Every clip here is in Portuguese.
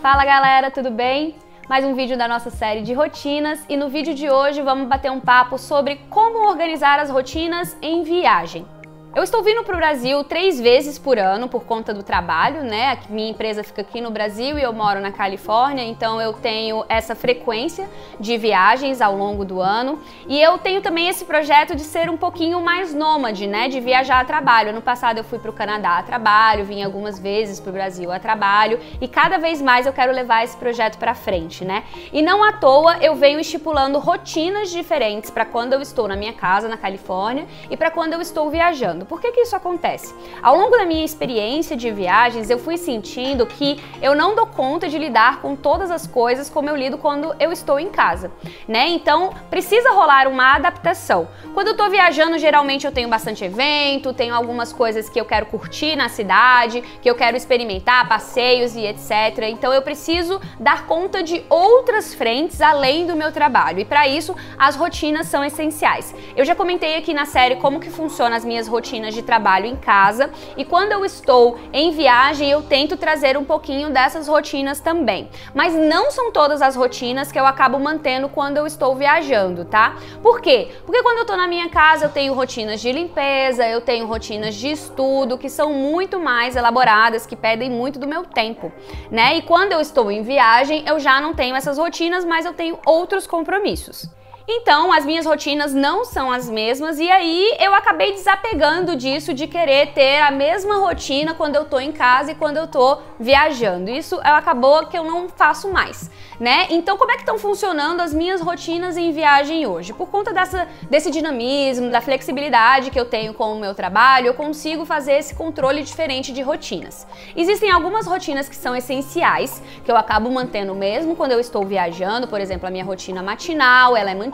Fala galera, tudo bem? Mais um vídeo da nossa série de rotinas e no vídeo de hoje vamos bater um papo sobre como organizar as rotinas em viagem. Eu estou vindo para o Brasil 3 vezes por ano por conta do trabalho, né? Minha empresa fica aqui no Brasil e eu moro na Califórnia, então eu tenho essa frequência de viagens ao longo do ano. E eu tenho também esse projeto de ser um pouquinho mais nômade, né? De viajar a trabalho. Ano passado eu fui para o Canadá a trabalho, vim algumas vezes para o Brasil a trabalho e cada vez mais eu quero levar esse projeto para frente, né? E não à toa eu venho estipulando rotinas diferentes para quando eu estou na minha casa na Califórnia e para quando eu estou viajando. Por que isso acontece? Ao longo da minha experiência de viagens, eu fui sentindo que eu não dou conta de lidar com todas as coisas como eu lido quando eu estou em casa, né? Então, precisa rolar uma adaptação. Quando eu tô viajando, geralmente eu tenho bastante evento, tenho algumas coisas que eu quero curtir na cidade, que eu quero experimentar, passeios e etc. Então, eu preciso dar conta de outras frentes além do meu trabalho. E para isso, as rotinas são essenciais. Eu já comentei aqui na série como que funcionam as minhas rotinas de trabalho em casa e quando eu estou em viagem eu tento trazer um pouquinho dessas rotinas também. Mas não são todas as rotinas que eu acabo mantendo quando eu estou viajando, tá? Por quê? Porque quando eu tô na minha casa eu tenho rotinas de limpeza, eu tenho rotinas de estudo que são muito mais elaboradas, que pedem muito do meu tempo, né? E quando eu estou em viagem eu já não tenho essas rotinas, mas eu tenho outros compromissos. Então, as minhas rotinas não são as mesmas e aí eu acabei desapegando disso de querer ter a mesma rotina quando eu tô em casa e quando eu tô viajando. Isso acabou que eu não faço mais, né? Então, como é que estão funcionando as minhas rotinas em viagem hoje? Por conta desse dinamismo, da flexibilidade que eu tenho com o meu trabalho, eu consigo fazer esse controle diferente de rotinas. Existem algumas rotinas que são essenciais, que eu acabo mantendo mesmo quando eu estou viajando, por exemplo, a minha rotina matinal, ela é mantida,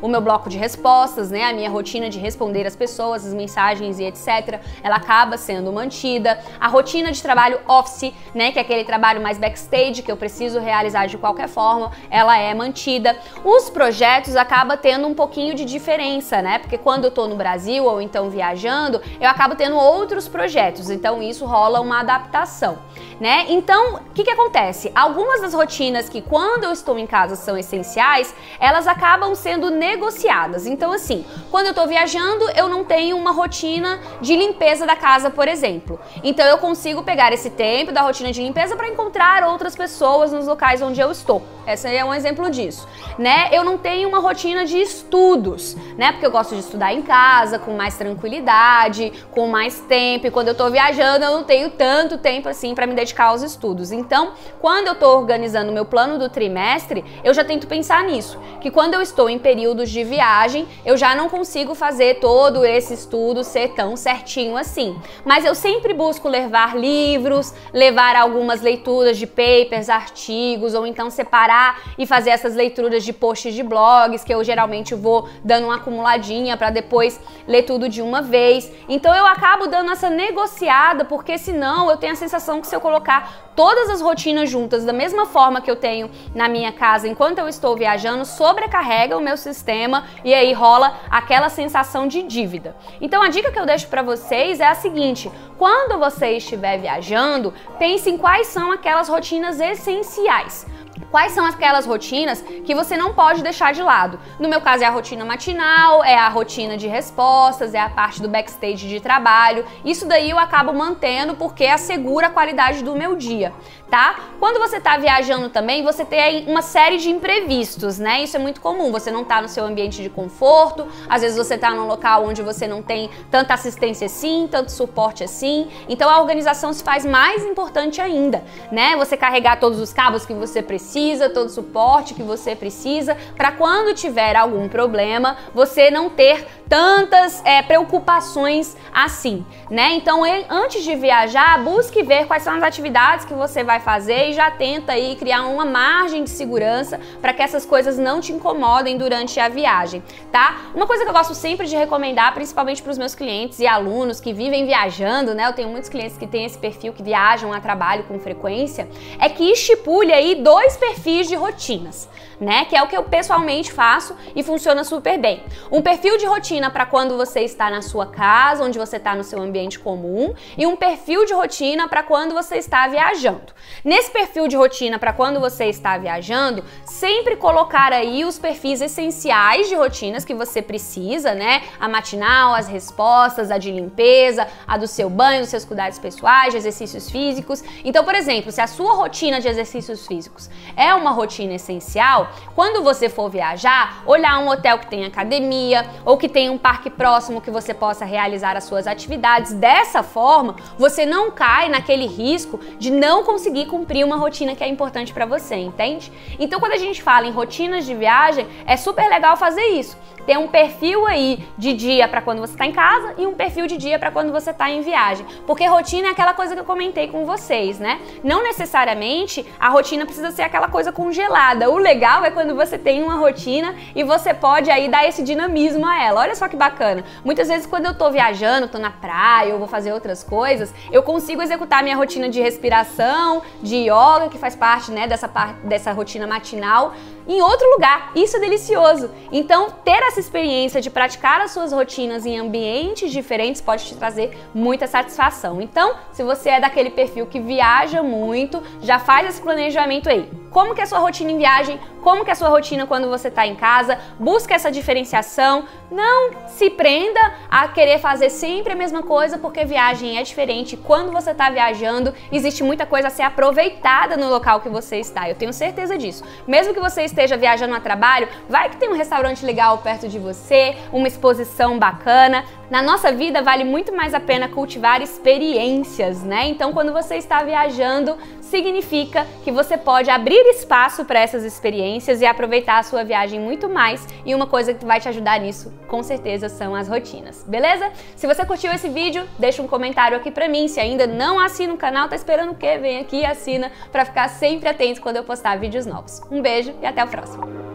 o meu bloco de respostas, né, a minha rotina de responder às pessoas, as mensagens e etc, ela acaba sendo mantida. A rotina de trabalho office, né, que é aquele trabalho mais backstage que eu preciso realizar de qualquer forma, ela é mantida. Os projetos acabam tendo um pouquinho de diferença, né, porque quando eu tô no Brasil ou então viajando, eu acabo tendo outros projetos, então isso rola uma adaptação, né? Então, o que acontece? Algumas das rotinas que quando eu estou em casa são essenciais, elas acabam sendo negociadas. Então assim, quando eu tô viajando, eu não tenho uma rotina de limpeza da casa, por exemplo. Então eu consigo pegar esse tempo da rotina de limpeza para encontrar outras pessoas nos locais onde eu estou. Esse é um exemplo disso, né? Eu não tenho uma rotina de estudos, né? Porque eu gosto de estudar em casa, com mais tranquilidade, com mais tempo. E quando eu tô viajando, eu não tenho tanto tempo assim para me dedicar aos estudos. Então, quando eu tô organizando o meu plano do trimestre, eu já tento pensar nisso, que quando eu estou em períodos de viagem, eu já não consigo fazer todo esse estudo ser tão certinho assim. Mas eu sempre busco levar livros, levar algumas leituras de papers, artigos, ou então separar e fazer essas leituras de posts de blogs, que eu geralmente vou dando uma acumuladinha para depois ler tudo de uma vez. Então eu acabo dando essa negociada, porque senão eu tenho a sensação que se eu colocar todas as rotinas juntas da mesma forma que eu tenho na minha casa enquanto eu estou viajando, sobrecarrega o meu sistema e aí rola aquela sensação de dívida. Então a dica que eu deixo para vocês é a seguinte: quando você estiver viajando, pense em quais são aquelas rotinas essenciais. Quais são aquelas rotinas que você não pode deixar de lado? No meu caso é a rotina matinal, é a rotina de respostas, é a parte do backstage de trabalho. Isso daí eu acabo mantendo porque assegura a qualidade do meu dia, tá? Quando você tá viajando também, você tem uma série de imprevistos, né? Isso é muito comum, você não tá no seu ambiente de conforto, às vezes você tá num local onde você não tem tanta assistência assim, tanto suporte assim. Então a organização se faz mais importante ainda, né? Você carregar todos os cabos que você precisa, todo o suporte que você precisa, para quando tiver algum problema, você não ter tantas preocupações assim, né? Então, antes de viajar, busque ver quais são as atividades que você vai fazer e já tenta aí criar uma margem de segurança para que essas coisas não te incomodem durante a viagem, tá? Uma coisa que eu gosto sempre de recomendar, principalmente para os meus clientes e alunos que vivem viajando, né? Eu tenho muitos clientes que têm esse perfil, que viajam a trabalho com frequência, é que estipule aí 2 perfis de rotinas, né? Que é o que eu pessoalmente faço e funciona super bem. Um perfil de rotina rotina para quando você está na sua casa, onde você está no seu ambiente comum, e um perfil de rotina para quando você está viajando. Nesse perfil de rotina para quando você está viajando, sempre colocar aí os perfis essenciais de rotinas que você precisa, né? A matinal, as respostas, a de limpeza, a do seu banho, dos seus cuidados pessoais, de exercícios físicos. Então, por exemplo, se a sua rotina de exercícios físicos é uma rotina essencial, quando você for viajar, olhar um hotel que tem academia ou que tem um parque próximo que você possa realizar as suas atividades. Dessa forma, você não cai naquele risco de não conseguir cumprir uma rotina que é importante para você, entende? Então, quando a gente fala em rotinas de viagem, é super legal fazer isso. Ter um perfil aí de dia para quando você está em casa e um perfil de dia para quando você está em viagem. Porque rotina é aquela coisa que eu comentei com vocês, né? Não necessariamente a rotina precisa ser aquela coisa congelada. O legal é quando você tem uma rotina e você pode aí dar esse dinamismo a ela. Olha só que bacana. Muitas vezes quando eu tô viajando, tô na praia ou vou fazer outras coisas, eu consigo executar minha rotina de respiração, de yoga, que faz parte, né, dessa rotina matinal, em outro lugar. Isso é delicioso. Então, ter essa experiência de praticar as suas rotinas em ambientes diferentes pode te trazer muita satisfação. Então, se você é daquele perfil que viaja muito, já faz esse planejamento aí. Como que é a sua rotina em viagem? Como que é a sua rotina quando você está em casa? Busca essa diferenciação. Não se prenda a querer fazer sempre a mesma coisa, porque viagem é diferente. Quando você está viajando, existe muita coisa a ser aproveitada no local que você está. Eu tenho certeza disso. Mesmo que você esteja viajando a trabalho, vai que tem um restaurante legal perto de você, uma exposição bacana. Na nossa vida vale muito mais a pena cultivar experiências, né? Então, quando você está viajando, significa que você pode abrir espaço para essas experiências e aproveitar a sua viagem muito mais. E uma coisa que vai te ajudar nisso, com certeza, são as rotinas, beleza? Se você curtiu esse vídeo, deixa um comentário aqui pra mim. Se ainda não assina o canal, tá esperando o quê? Vem aqui e assina para ficar sempre atento quando eu postar vídeos novos. Um beijo e até o próximo!